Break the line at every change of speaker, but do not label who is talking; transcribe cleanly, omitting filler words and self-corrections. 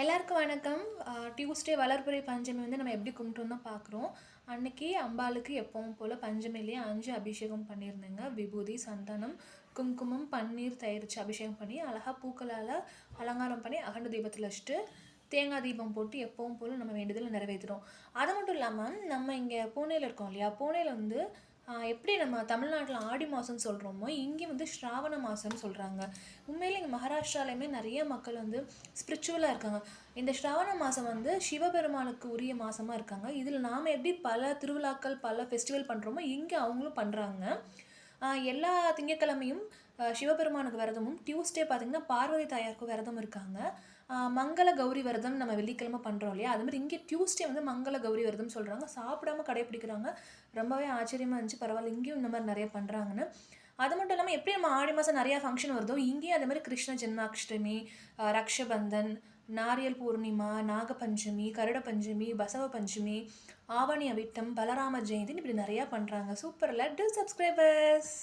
எல்லாருக்கும் வணக்கம். டியூஸ்டே வளர்பிறை பஞ்சமி வந்து நம்ம எப்படி கும்பிட்டோம் தான் பார்க்குறோம். அன்னைக்கு அம்பாளுக்கு எப்பவும் போல் பஞ்சமிலேயே 5 அபிஷேகம் பண்ணியிருந்தேங்க. விபூதி, சந்தனம், குங்குமம், பன்னீர் தயிர் வச்சு அபிஷேகம் பண்ணி அழகாக பூக்களால் அலங்காரம் பண்ணி அகண்ட தீபத்தில் வச்சுட்டு தேங்காய் தீபம் போட்டு எப்பவும் போல் நம்ம வேண்டுதலை நிறைவேற்றுறோம். அது மட்டும் இல்லாமல் நம்ம இங்கே பூனேயில் இருக்கோம் இல்லையா, பூனேயில் வந்து எப்படி நம்ம தமிழ்நாட்டில் ஆடி மாதம்னு சொல்கிறோமோ இங்கே வந்து ஸ்ராவண மாதம்னு சொல்கிறாங்க. உண்மையிலே இங்கே மகாராஷ்டிராலையுமே நிறைய மக்கள் வந்து ஸ்பிரிச்சுவலாக இருக்காங்க. இந்த ஸ்ராவண மாதம் வந்து சிவபெருமானுக்கு உரிய மாதமாக இருக்காங்க. இதில் நாம் எப்படி பல திருவிழாக்கள் பல ஃபெஸ்டிவல் பண்ணுறோமோ இங்கே அவங்களும் பண்ணுறாங்க. எல்லா திங்கட்கிழமையும் சிவபெருமானுக்கு விரதமும், டியூஸ்டே பார்த்திங்கன்னா பார்வதி தாயாருக்கும் விரதம் இருக்காங்க. மங்கள கௌரி விரதம் நம்ம வெள்ளிக்கிழமை பண்ணுறோம் இல்லையா, அதுமாதிரி இங்கே டியூஸ்டே வந்து மங்கள கௌரி விரதம் சொல்கிறாங்க. சாப்பிடாம கடைப்பிடிக்கிறாங்க. ரொம்பவே ஆச்சரியமாக இருந்துச்சு. பரவாயில்ல, இங்கேயும் இந்த மாதிரி நிறைய பண்ணுறாங்கன்னு. அது மட்டும் இல்லாமல் எப்படி நம்ம ஆடி மாதம் நிறையா ஃபங்க்ஷன் வருதோ இங்கேயும் அதே மாதிரி கிருஷ்ண ஜென்மாஷ்டமி, ரக்ஷபந்தன், நாரியல் பூர்ணிமா, நாகபஞ்சமி, கருட பஞ்சமி, பசவ பஞ்சமி, ஆவணி அவிட்டம், பலராம ஜெயந்தின்னு இப்படி நிறையா பண்ணுறாங்க. சூப்பர். லட்டு சப்ஸ்கிரைபர்ஸ்.